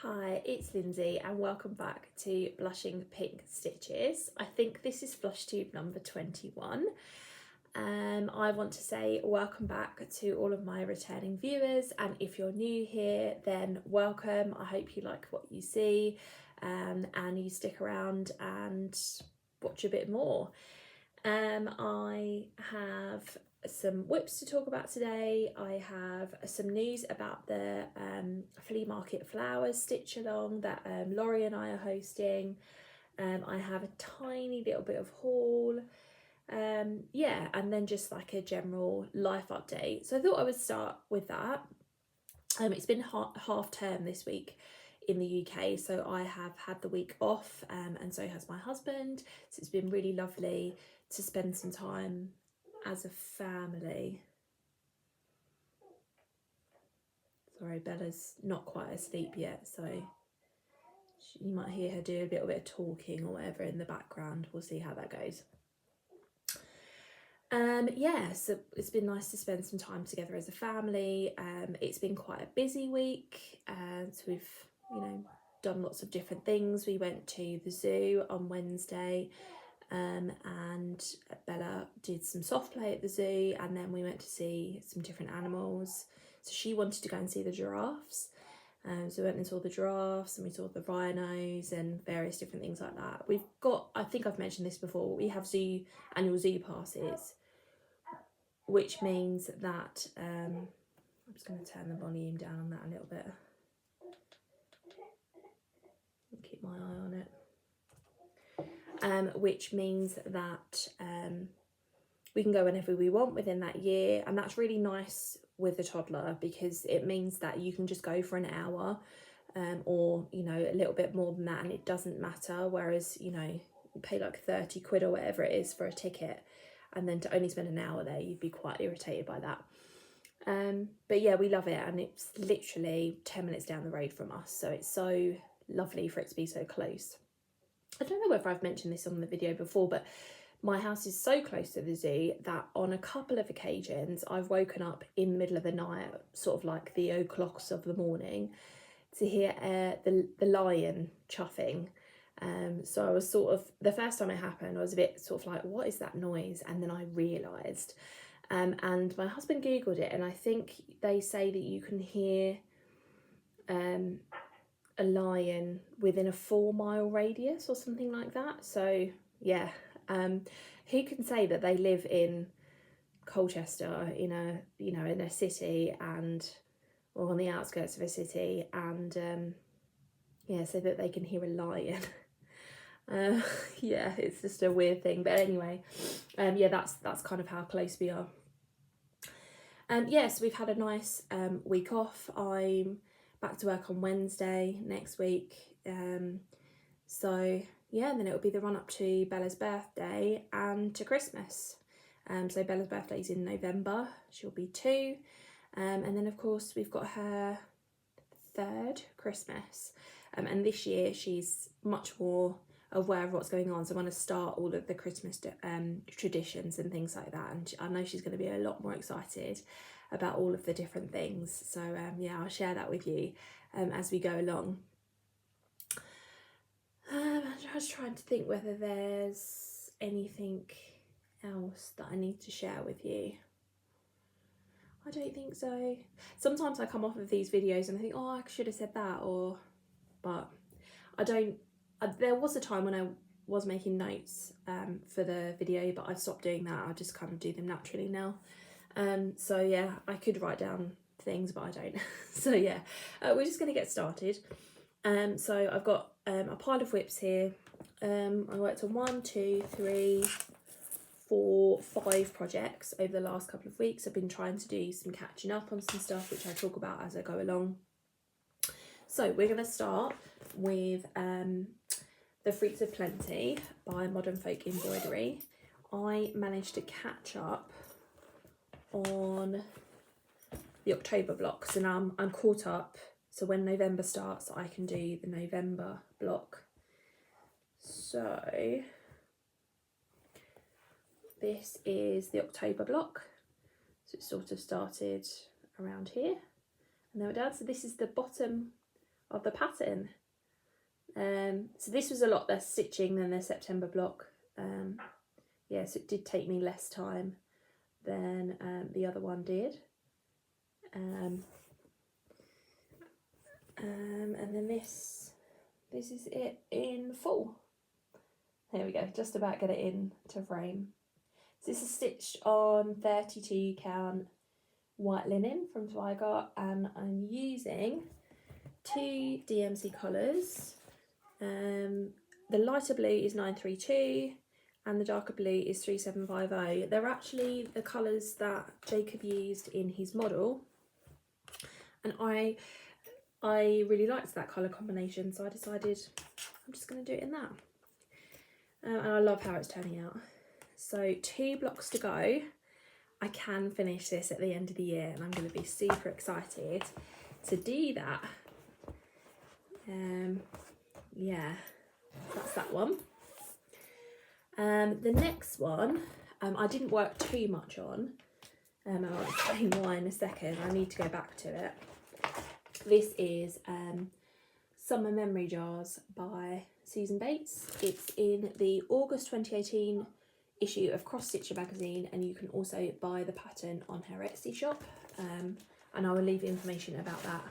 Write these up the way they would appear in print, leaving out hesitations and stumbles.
Hi, it's Lindsay and welcome back to Blushing Pink Stitches. I think this is Flosstube number 21. I want to say welcome back to all of my returning viewers, and if you're new here then welcome. I hope you like what you see and you stick around and watch a bit more. I have some WIPs to talk about today. I have some news about the Flea Market Flowers stitch along that Laurie and I are hosting. I have a tiny little bit of haul. Yeah, and then just like a general life update. So I thought I would start with that. It's been half term this week in the UK, so I have had the week off, and so has my husband. So it's been really lovely to spend some time as a family. Sorry, Bella's not quite asleep yet, so you might hear her do a little bit of talking or whatever in the background. We'll see how that goes. Yeah, so it's been nice to spend some time together as a family. It's been quite a busy week, so we've done lots of different things. We went to the zoo on Wednesday, and Bella did some soft play at the zoo, and then we went to see some different animals. So she wanted to go and see the giraffes, so we went and saw the giraffes, and we saw the rhinos and various different things like that. We've got, I think I've mentioned this before, we have annual zoo passes, which means that I'm just going to turn the volume down on that a little bit and keep my eye on it. Which means that we can go whenever we want within that year, and that's really nice with a toddler because it means that you can just go for an hour, or a little bit more than that, and it doesn't matter. Whereas you pay like 30 quid or whatever it is for a ticket, and then to only spend an hour there, you'd be quite irritated by that. But yeah, we love it, and it's literally 10 minutes down the road from us, so it's so lovely for it to be so close. I don't know whether I've mentioned this on the video before, but my house is so close to the zoo that on a couple of occasions I've woken up in the middle of the night, sort of like the o'clocks of the morning, to hear the lion chuffing. So I was sort of, the first time it happened, I was a bit sort of like, what is that noise? And then I realised. And my husband Googled it, and I think they say that you can hear a lion within a 4-mile radius or something like that. So yeah, who can say that they live in Colchester, in a city, or on the outskirts of a city, and yeah, so that they can hear a lion. Yeah, it's just a weird thing, but anyway, yeah, that's kind of how close we are. Yes, we've had a nice week off. I'm back to work on Wednesday next week, so yeah, and then it'll be the run up to Bella's birthday and to Christmas. So Bella's birthday is in November, she'll be 2, and then of course we've got her 3rd Christmas, and this year she's much more aware of what's going on, so I want to start all of the Christmas traditions and things like that, and I know she's going to be a lot more excited about all of the different things. So yeah, I'll share that with you as we go along. I'm just trying to think whether there's anything else that I need to share with you. I don't think so. Sometimes I come off of these videos and I think, oh, I should have said that, but I don't. There was a time when I was making notes for the video, but I've stopped doing that. I just kind of do them naturally now. So yeah, I could write down things, but I don't. So yeah, we're just going to get started. So I've got a pile of WIPs here. I worked on 1, 2, 3, 4, 5 projects over the last couple of weeks. I've been trying to do some catching up on some stuff, which I talk about as I go along. So we're going to start with The Fruits of Plenty by Modern Folk Embroidery. I managed to catch up on the October block, so now I'm caught up, so when November starts I can do the November block. So this is the October block, so it sort of started around here and then we're down. So this is the bottom of the pattern. So this was a lot less stitching than the September block. Yeah, so it did take me less time than the other one did. And then this is it in full. There we go, just about get it in to frame. So this is stitched on 32 count white linen from Zweigart, and I'm using 2 DMC colours. The lighter blue is 932 and the darker blue is 3750. They're actually the colours that Jacob used in his model, and I really liked that colour combination, so I decided I'm just going to do it in that. And I love how it's turning out. So 2 blocks to go. I can finish this at the end of the year, and I'm going to be super excited to do that. Yeah, that's that one. The next one, I didn't work too much on. I'll explain why in a second. I need to go back to it. This is Summer Memory Jars by Susan Bates. It's in the August 2018 issue of Cross Stitcher magazine, and you can also buy the pattern on her Etsy shop. And I will leave information about that,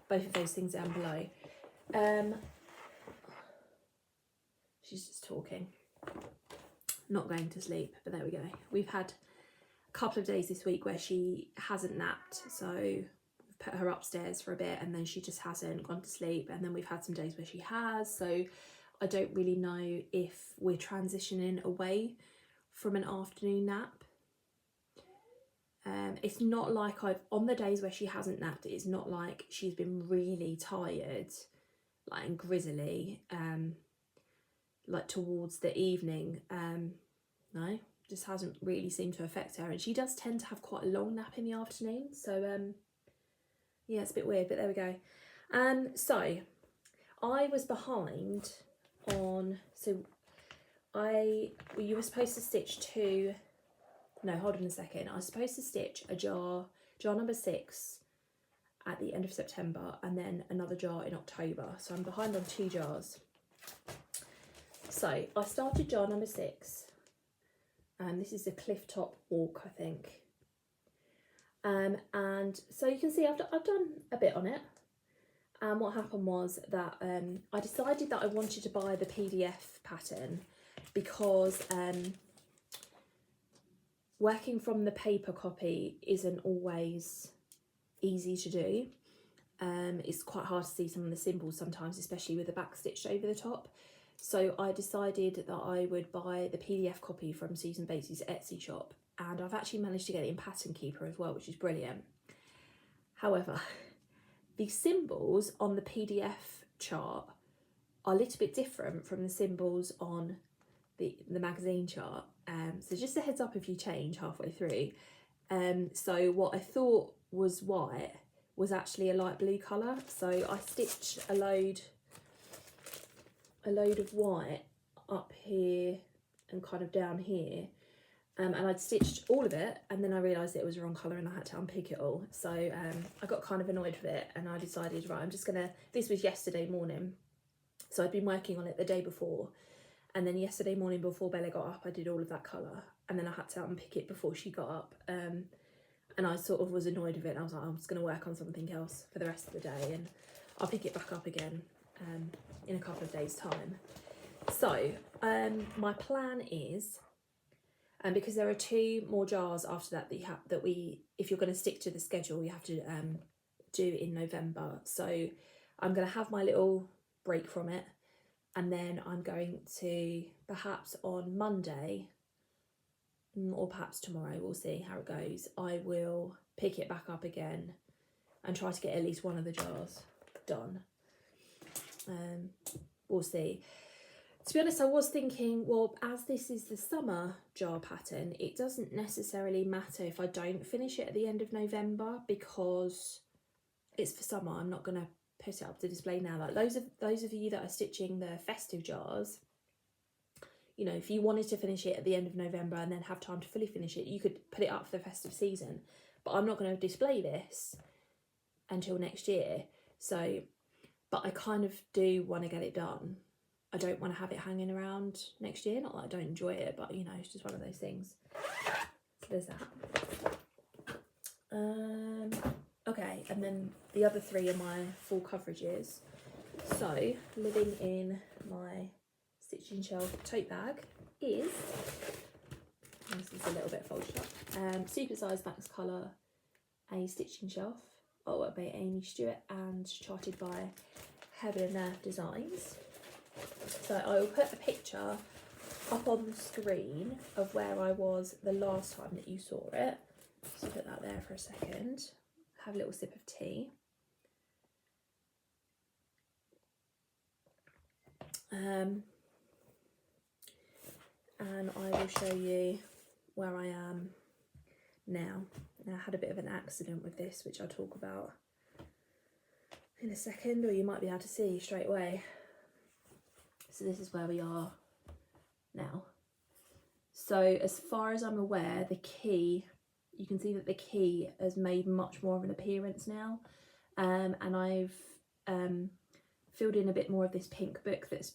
both of those things down below. She's just talking, not going to sleep, but there we go. We've had a couple of days this week where she hasn't napped, so we've put her upstairs for a bit and then she just hasn't gone to sleep, and then we've had some days where she has, so I don't really know if we're transitioning away from an afternoon nap. It's not like on the days where she hasn't napped, it's not like she's been really tired, like, and grizzly, like towards the evening. No, just hasn't really seemed to affect her, and she does tend to have quite a long nap in the afternoon, so yeah, it's a bit weird, but there we go. So I was behind on, you were supposed to stitch 2, no, hold on a second, I was supposed to stitch a jar number 6 at the end of September, and then another jar in October, so I'm behind on 2 jars. So I started jar number 6, and this is the Cliff Top Walk, I think. And so you can see I've done a bit on it. And what happened was that I decided that I wanted to buy the PDF pattern because working from the paper copy isn't always easy to do. It's quite hard to see some of the symbols sometimes, especially with the back stitched over the top. So I decided that I would buy the PDF copy from Susan Bates' Etsy shop, and I've actually managed to get it in Pattern Keeper as well, which is brilliant. However, the symbols on the PDF chart are a little bit different from the symbols on the magazine chart. So just a heads up if you change halfway through. So what I thought was white was actually a light blue colour. So I stitched a load of white up here and kind of down here, and I'd stitched all of it, and then I realised it was the wrong colour and I had to unpick it all. So I got kind of annoyed with it, and I decided, right, I'm just gonna, this was yesterday morning, so I'd been working on it the day before, and then yesterday morning before Bella got up I did all of that colour, and then I had to unpick it before she got up, and I sort of was annoyed with it, and I was like, I'm just going to work on something else for the rest of the day, and I'll pick it back up again in a couple of days' time. So my plan is, because there are 2 more jars after that that if you're going to stick to the schedule, you have to do in November. So I'm going to have my little break from it, and then I'm going to, perhaps on Monday, or perhaps tomorrow, we'll see how it goes, I will pick it back up again and try to get at least one of the jars done. We'll see. To be honest, I was thinking, well, as this is the summer jar pattern, it doesn't necessarily matter if I don't finish it at the end of November, because it's for summer. I'm not going to put it up to display now. Like those of you that are stitching the festive jars, you know, if you wanted to finish it at the end of November and then have time to fully finish it, you could put it up for the festive season. But I'm not going to display this until next year. So but I kind of do want to get it done. I don't want to have it hanging around next year. Not that I don't enjoy it, but you know, it's just one of those things. So there's that. Okay, and then the other 3 are my full coverages. So living in my stitching shelf tote bag is, this is a little bit folded up, Super Size Max Colour, a stitching shelf, artwork by Amy Stewart and charted by Heaven and Earth Designs. So I will put a picture up on the screen of where I was the last time that you saw it. So put that there for a second. Have a little sip of tea. And I will show you where I am now. Now, I had a bit of an accident with this, which I'll talk about in a second, or you might be able to see straight away. So this is where we are now. So as far as I'm aware, the key, you can see that the key has made much more of an appearance now. And I've filled in a bit more of this pink book that's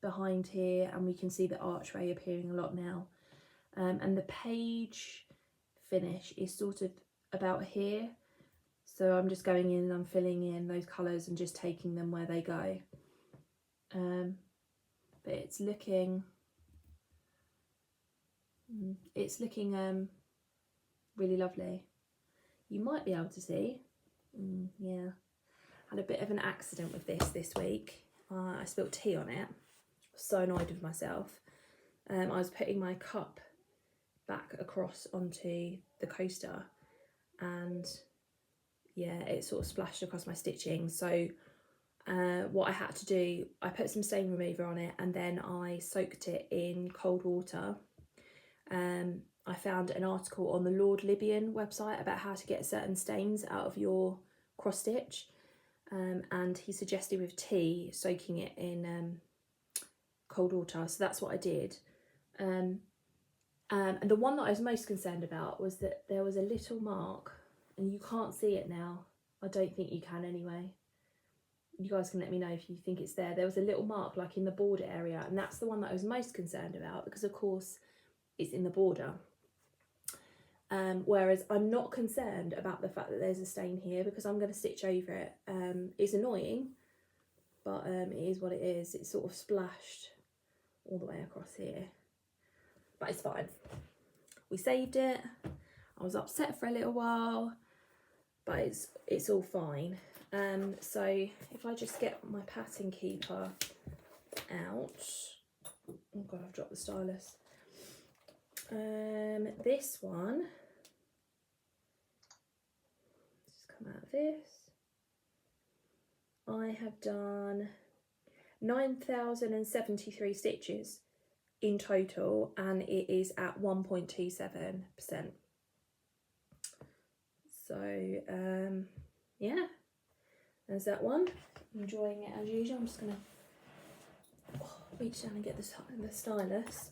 behind here, and we can see the archway appearing a lot now. And the page finish is sort of about here. So I'm just going in and I'm filling in those colours and just taking them where they go. But it's looking really lovely. You might be able to see, yeah, had a bit of an accident with this week. I spilt tea on it. So annoyed with myself. I was putting my cup back across onto the coaster, and yeah, it sort of splashed across my stitching. So what I had to do, I put some stain remover on it and then I soaked it in cold water. I found an article on the Lord Libyan website about how to get certain stains out of your cross stitch, and he suggested with tea soaking it in cold water, so that's what I did. And the one that I was most concerned about was that there was a little mark, and you can't see it now. I don't think you can anyway. You guys can let me know if you think it's there. There was a little mark like in the border area, and that's the one that I was most concerned about because of course it's in the border. Whereas I'm not concerned about the fact that there's a stain here because I'm going to stitch over it. It's annoying, but it is what it is. It's sort of splashed all the way across here, but it's fine. We saved it. I was upset for a little while, but it's all fine. So if I just get my pattern keeper out, oh god, I've dropped the stylus. This one, just come out of this. I have done 9,073 stitches in total, and it is at 1.27%. So yeah, there's that one. Enjoying it as usual. I'm just gonna reach down and get the stylus.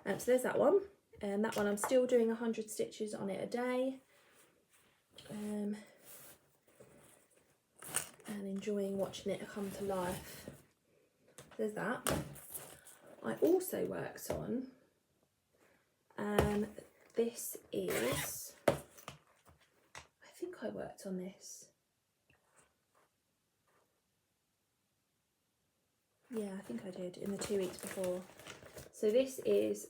So there's that one, and that one I'm still doing 100 stitches on it a day, and enjoying watching it come to life. There's that. I also worked on, this is, I think I worked on this. Yeah, I think I did in the 2 weeks before. So this is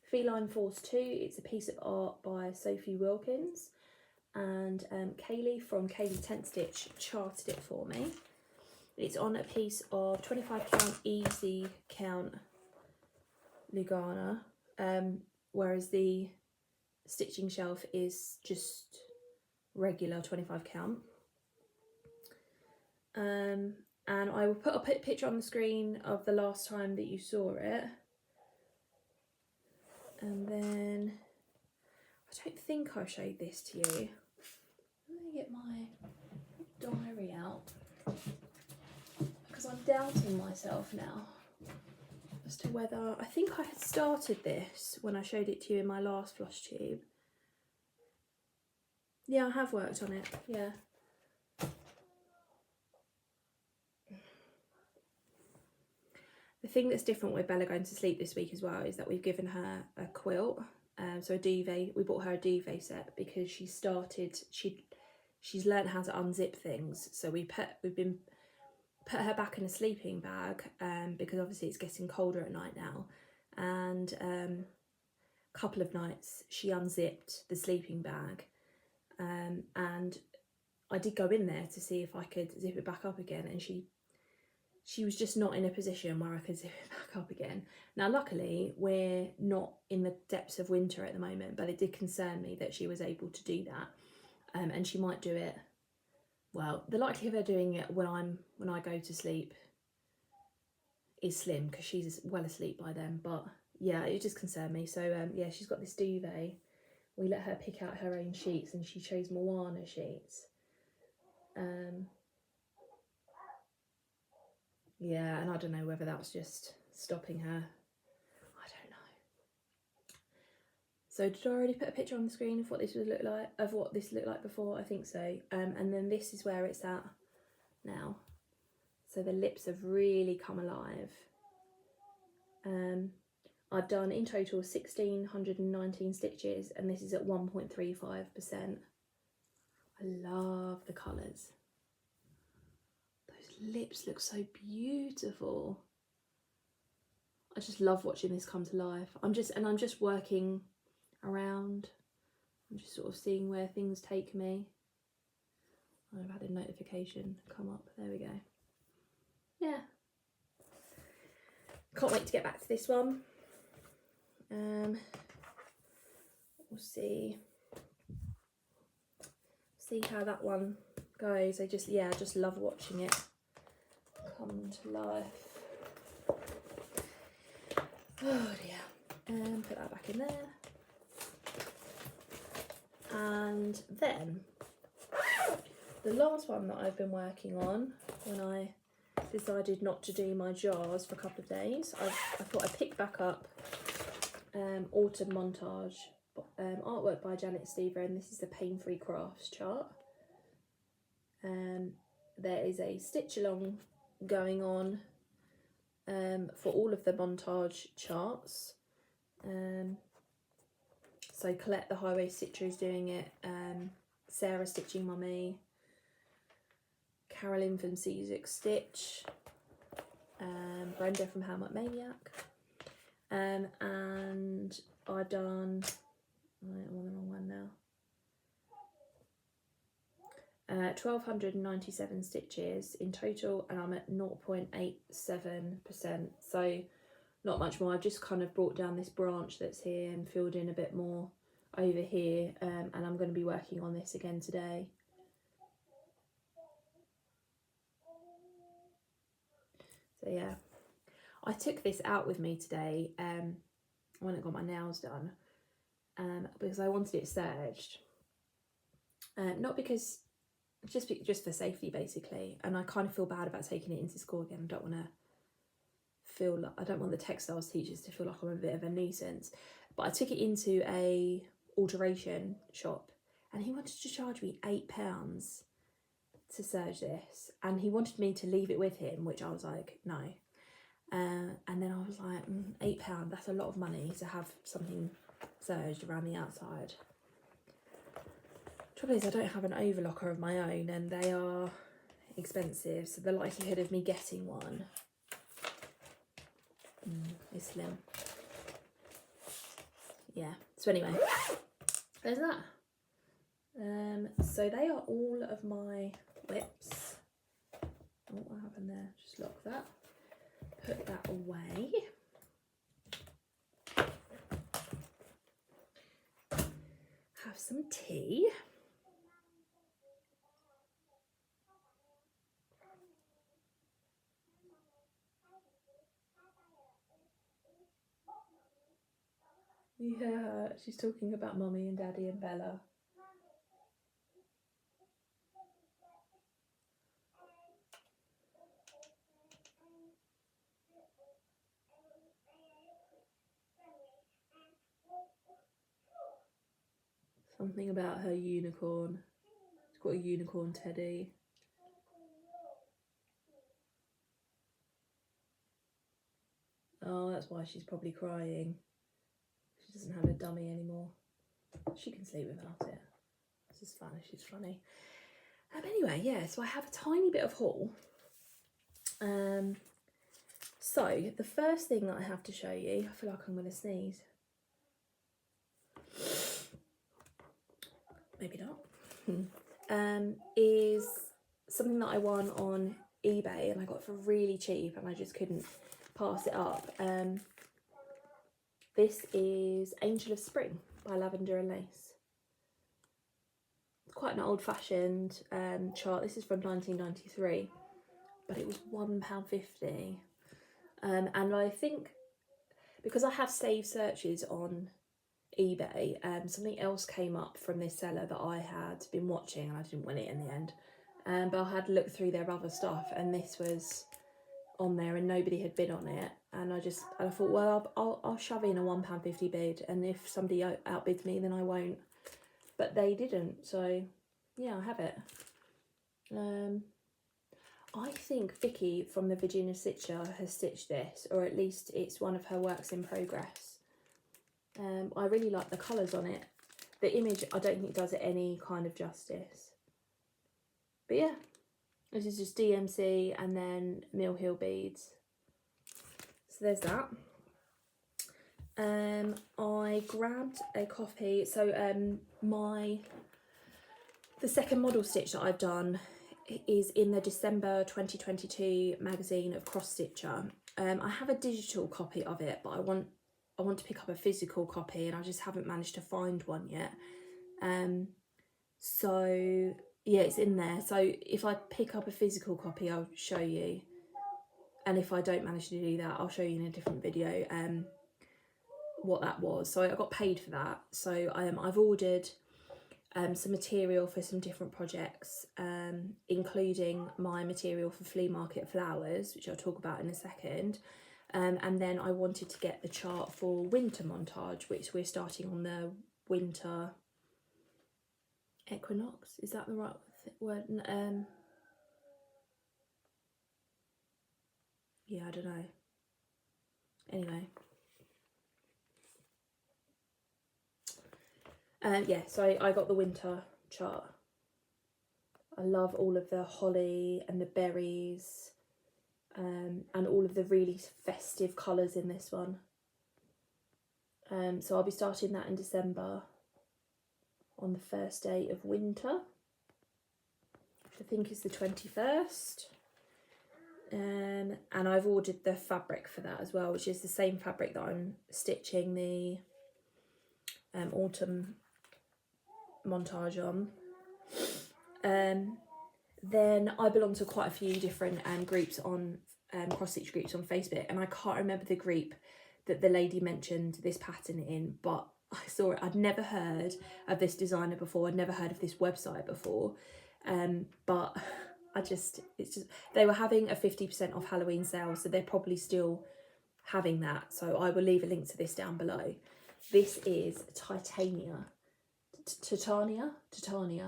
Feline Force 2. It's a piece of art by Sophie Wilkins, and Kayli from Kayli Tent Stitch charted it for me. It's on a piece of 25 count easy count Lugana, whereas the stitching shelf is just regular 25 count. And I will put a picture on the screen of the last time that you saw it. And then, I don't think I showed this to you. Let me get my diary out, because I'm doubting myself now as to whether, I think I had started this when I showed it to you in my last Flosstube. Yeah, I have worked on it, yeah. thing that's different with Bella going to sleep this week as well is that we've given her a quilt, so a duvet. We bought her a duvet set because she's learned how to unzip things. So we've put her back in a sleeping bag, because obviously it's getting colder at night now, and a couple of nights she unzipped the sleeping bag, and I did go in there to see if I could zip it back up again, and she was just not in a position where I could zip it back up again. Now luckily we're not in the depths of winter at the moment, but it did concern me that she was able to do that, and she might do it. Well, the likelihood of her doing it when I go to sleep is slim because she's well asleep by then. But yeah, it just concerned me. So yeah, she's got this duvet. We let her pick out her own sheets, and she chose Moana sheets. Yeah, and I don't know whether that's just stopping her. I don't know. So did I already put a picture on the screen of what this would look like, of what this looked like before? I think so. And then this is where it's at now. So the lips have really come alive. I've done in total 1,619 stitches, and this is at 1.35%. I love the colours. Those lips look so beautiful. I just love watching this come to life. I'm just working around. I'm just sort of seeing where things take me. I've had a notification come up. There we go. Yeah. Can't wait to get back to this one. We'll see how that one goes. I just love watching it come to life. Oh dear. Put that back in there. And then the last one that I've been working on when I decided not to do my jars for a couple of days, I thought I'd pick back up Autumn Montage, artwork by Janet Stever, and this is the Pain-Free Crafts chart. There is a stitch along going on for all of the montage charts. So Colette the Highway Stitcher is doing it, Sarah Stitching Mummy, Carolyn from Caesar Stitch, Brenda from Helmet Maniac, and I've done, I'm on the wrong one now, 1,297 stitches in total, and I'm at 0.87%, so not much more. I've just kind of brought down this branch that's here and filled in a bit more over here, and I'm going to be working on this again today. So yeah, I took this out with me today when I got my nails done, because I wanted it serged, not because, just for safety basically, and I kind of feel bad about taking it into school again. I don't want the textiles teachers to feel like I'm a bit of a nuisance, but I took it into a alteration shop, and he wanted to charge me £8 to serge this, and he wanted me to leave it with him, which I was like, no. And then I was like, £8, that's a lot of money to have something serged around the outside. Trouble is, I don't have an overlocker of my own, and they are expensive, so the likelihood of me getting one is slim. Yeah, so anyway, there's that. So they are all of my WIPs. Oh, what happened there? Just lock that. Put that away. Have some tea. Yeah, she's talking about Mummy and Daddy and Bella. Something about her unicorn. She's got a unicorn teddy. Oh, that's why she's probably crying. She doesn't have a dummy anymore. She can sleep without it. This is funny, she's funny. Anyway, yeah, so I have a tiny bit of haul. So the first thing that I have to show you, I feel like I'm going to sneeze. Maybe not. Is something that I won on eBay and I got for really cheap and I just couldn't pass it up. This is Angel of Spring by Lavender and Lace. It's quite an old-fashioned chart. This is from 1993, but it was £1.50. And I think because I have saved searches on eBay, something else came up from this seller that I had been watching and I didn't win it in the end. But I had looked through their other stuff and this was on there and nobody had bid on it, and I thought, well, I'll shove in a £1.50 bid, and if somebody outbids me then I won't, but they didn't, so yeah, I have it. I think Vicky from the Virginia Stitcher has stitched this, or at least it's one of her works in progress. I really like the colours on it. The image I don't think does it any kind of justice, but yeah, this is just DMC and then Mill Hill beads. So there's that. I grabbed a copy. So the second model stitch that I've done is in the December 2022 magazine of Cross Stitcher. I have a digital copy of it, but I want to pick up a physical copy and I just haven't managed to find one yet. So yeah, it's in there. So if I pick up a physical copy, I'll show you. And if I don't manage to do that, I'll show you in a different video what that was. So I got paid for that. So I've ordered some material for some different projects, including my material for Flea Market Flowers, which I'll talk about in a second. And then I wanted to get the chart for winter montage, which we're starting on the winter equinox. Is that the right word? Yeah, I don't know. Anyway. Yeah, so I got the winter chart. I love all of the holly and the berries, and all of the really festive colours in this one. So I'll be starting that in December on the first day of winter, which I think is the 21st. And I've ordered the fabric for that as well, which is the same fabric that I'm stitching the autumn montage on. Then I belong to quite a few different groups on cross stitch groups on Facebook, and I can't remember the group that the lady mentioned this pattern in, but I saw it. I'd never heard of this designer before. I'd never heard of this website before, but they were having a 50% off Halloween sale, so they're probably still having that. So I will leave a link to this down below. This is Titania. Titania.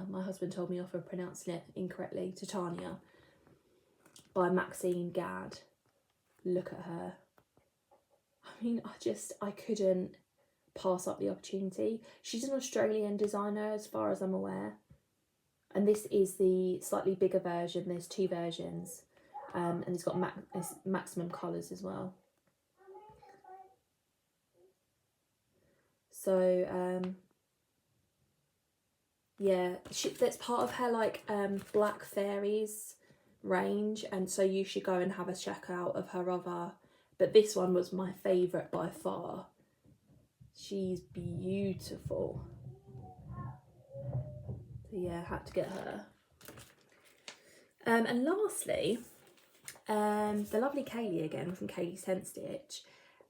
My husband told me off for pronouncing it incorrectly. Titania by Maxine Gadd. Look at her. I mean, I couldn't pass up the opportunity. She's an Australian designer as far as I'm aware. And this is the slightly bigger version. There's two versions. And it's got maximum colours as well. So, yeah, that's part of her like Black Fairies range, and so you should go and have a check out of her other, but this one was my favourite by far. She's beautiful. So yeah, had to get her. And lastly, the lovely Kayli again from Kayli's Tent Stitch.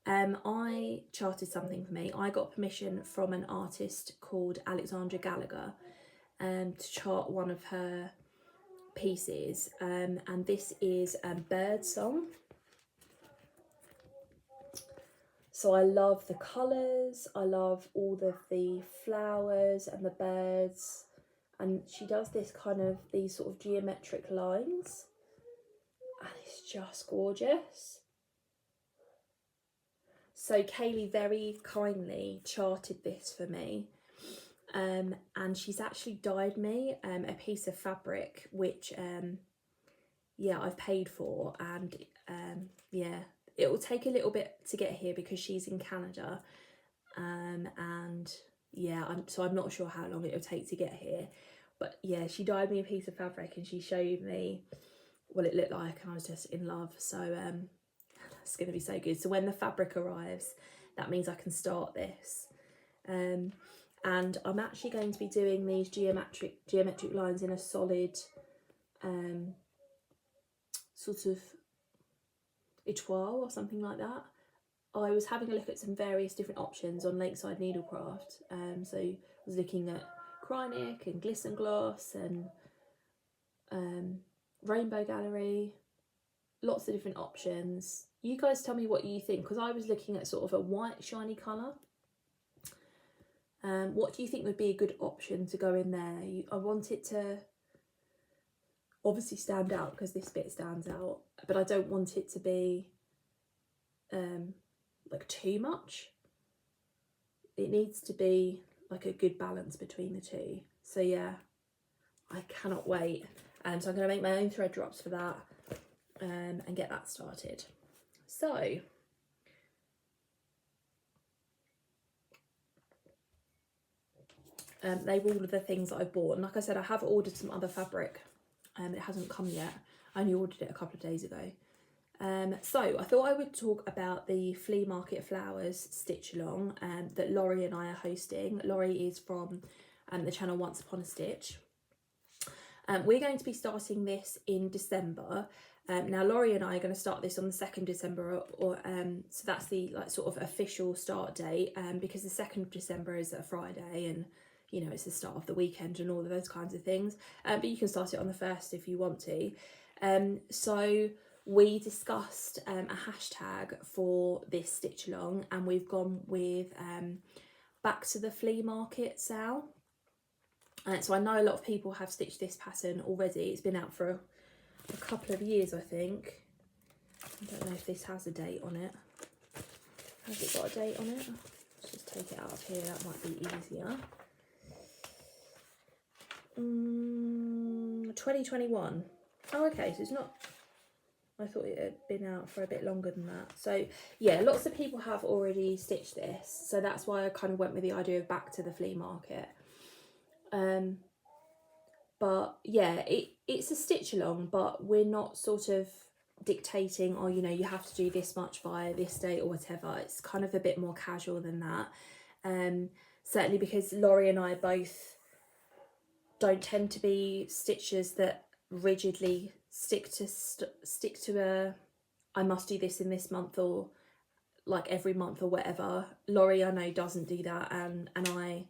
I charted something for me. I got permission from an artist called Alexandra Gallagher to chart one of her pieces, and this is Bird Song. So I love the colours, I love all of the flowers and the birds, and she does this these sort of geometric lines, and it's just gorgeous. So Kayli very kindly charted this for me, and she's actually dyed me a piece of fabric which yeah, I've paid for, and yeah, it will take a little bit to get here because she's in Canada, and yeah, I'm not sure how long it'll take to get here, but yeah, she dyed me a piece of fabric and she showed me what it looked like, and I was just in love. So it's going to be so good. So when the fabric arrives, that means I can start this. And I'm actually going to be doing these geometric lines in a solid sort of étoile or something like that. I was having a look at some various different options on Lakeside Needlecraft. So I was looking at Krynic and Glisten Gloss and Rainbow Gallery, lots of different options. You guys tell me what you think, because I was looking at sort of a white shiny colour. What do you think would be a good option to go in there? I want it to obviously stand out because this bit stands out, but I don't want it to be like too much. It needs to be like a good balance between the two. So yeah, I cannot wait. And so I'm going to make my own thread drops for that and get that started. So they were all of the things that I bought, and like I said, I have ordered some other fabric. It hasn't come yet. I only ordered it a couple of days ago. So I thought I would talk about the Flea Market Flowers stitch along that Laurie and I are hosting. Laurie is from the channel Once Upon a Stitch. We're going to be starting this in December. Now Laurie and I are going to start this on the 2nd December, so that's the like sort of official start date, because the 2nd of December is a Friday, and you know, it's the start of the weekend and all of those kinds of things. But you can start it on the 1st if you want to. So we discussed a hashtag for this stitch along, and we've gone with Back to the Flea Market SAL. So I know a lot of people have stitched this pattern already. It's been out for a couple of years, I think. I don't know if this has a date on it. Has it got a date on it? Let's just take it out of here, that might be easier. 2021. Oh, okay, so it's not, I thought it had been out for a bit longer than that. So yeah, lots of people have already stitched this, so that's why I kind of went with the idea of Back to the Flea Market. But yeah, it's a stitch along, but we're not sort of dictating, or you know, you have to do this much by this date or whatever. It's kind of a bit more casual than that. Certainly because Laurie and I both don't tend to be stitchers that rigidly stick to a I must do this in this month, or like every month or whatever. Laurie, I know, doesn't do that, and I,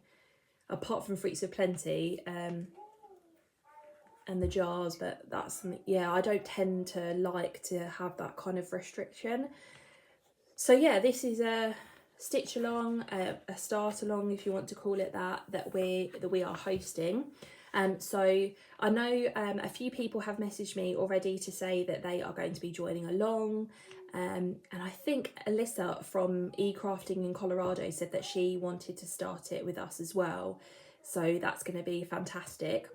apart from Fruits of Plenty and the jars, but that's, yeah, I don't tend to like to have that kind of restriction. So yeah, this is a stitch along, a start along, if you want to call it that we are hosting. So I know a few people have messaged me already to say that they are going to be joining along, and I think Alyssa from eCrafting in Colorado said that she wanted to start it with us as well, so that's going to be fantastic.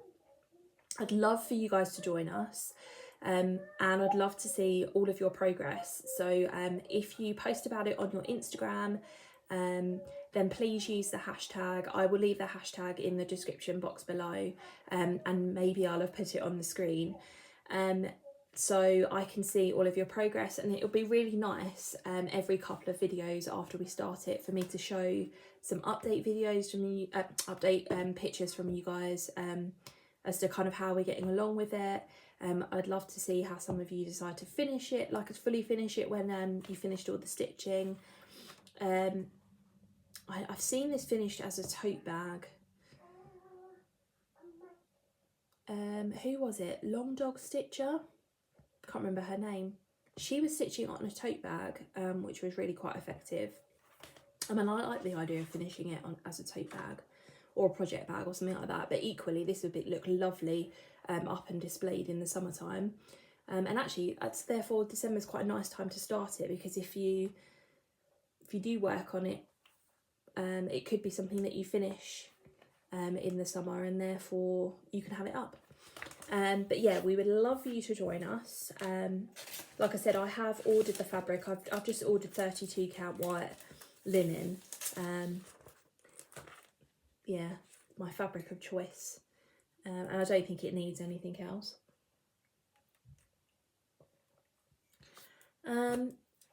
I'd love for you guys to join us, and I'd love to see all of your progress. So if you post about it on your Instagram, then please use the hashtag. I will leave the hashtag in the description box below, and maybe I'll have put it on the screen, so I can see all of your progress. And it'll be really nice every couple of videos after we start it for me to show some update videos from you, pictures from you guys, as to kind of how we're getting along with it. I'd love to see how some of you decide to finish it, like fully finish it when you finished all the stitching. I've seen this finished as a tote bag. Who was it? Long Dog Stitcher? Can't remember her name. She was stitching on a tote bag, which was really quite effective. I mean, I like the idea of finishing it on as a tote bag or a project bag or something like that, but equally this would look lovely up and displayed in the summertime. And actually, therefore December's quite a nice time to start it, because if you if you do work on it, it could be something that you finish in the summer, and therefore you can have it up. But yeah, we would love for you to join us. Like I said, I have ordered the fabric. I've just ordered 32 count white linen. Yeah, my fabric of choice. And I don't think it needs anything else.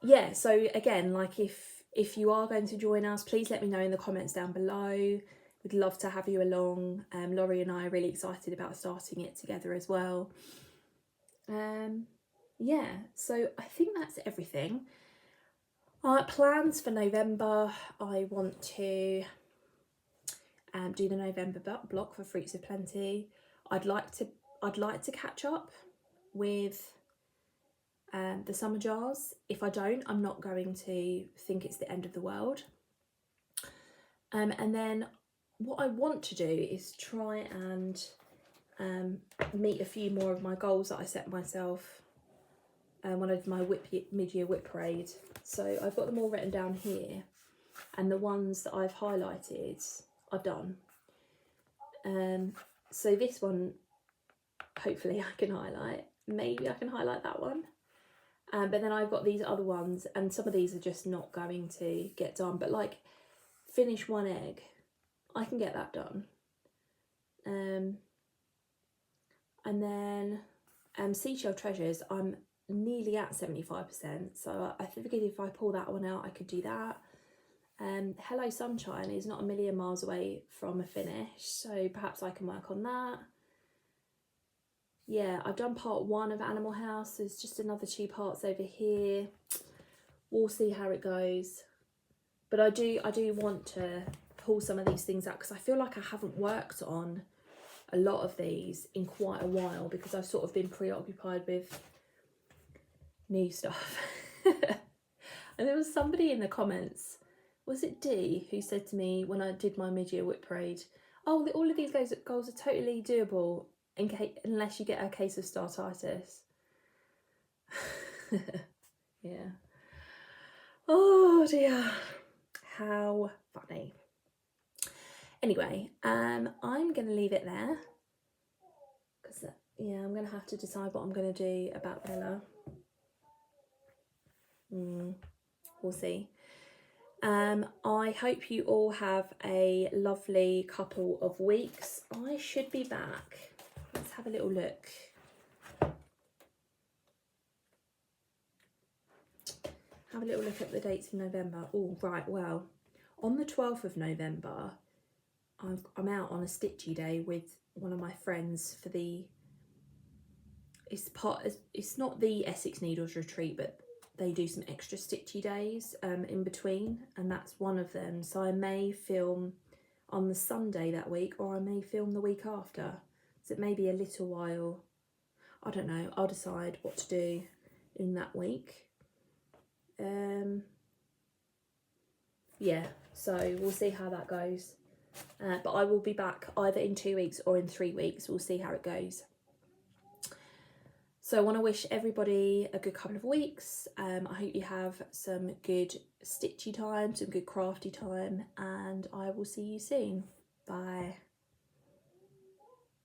Yeah, so again, like if you are going to join us, please let me know in the comments down below. We'd love to have you along. Laurie and I are really excited about starting it together as well. Yeah, so I think that's everything. Plans for November, I want to do the November block for Fruits of Plenty. I'd like to catch up with the summer jars. If I don't, I'm not going to think it's the end of the world. And then what I want to do is try and meet a few more of my goals that I set myself when I did my mid-year WIP parade. So I've got them all written down here, and the ones that I've highlighted I've done. So this one, hopefully I can highlight. Maybe I can highlight that one. But then I've got these other ones, and some of these are just not going to get done. But like, finish one egg, I can get that done. And then Seashell Treasures, I'm nearly at 75%. So I figured if I pull that one out, I could do that. Hello Sunshine is not a million miles away from a finish, so perhaps I can work on that. Yeah, I've done part 1 of Animal House. There's just another 2 parts over here. We'll see how it goes. But I do want to pull some of these things out, because I feel like I haven't worked on a lot of these in quite a while, because I've sort of been preoccupied with new stuff. And there was somebody in the comments, was it D, who said to me when I did my mid-year WIP parade, oh, all of these goals are totally doable unless you get a case of startitis. Yeah. Oh dear. How funny. Anyway, I'm going to leave it there, because yeah, I'm going to have to decide what I'm going to do about Bella. We'll see. I hope you all have a lovely couple of weeks. I should be back. Let's have a little look. Have a little look at the dates in November. Oh, right, well, on the 12th of November, I'm out on a stitchy day with one of my friends for the... It's not the Essex Needles retreat, but they do some extra stitchy days in between, and that's one of them. So I may film on the Sunday that week, or I may film the week after. So it may be a little while. I don't know. I'll decide what to do in that week. Yeah, so we'll see how that goes. But I will be back either in 2 weeks or in 3 weeks. We'll see how it goes. So I want to wish everybody a good couple of weeks. I hope you have some good stitchy time, some good crafty time, and I will see you soon. Bye.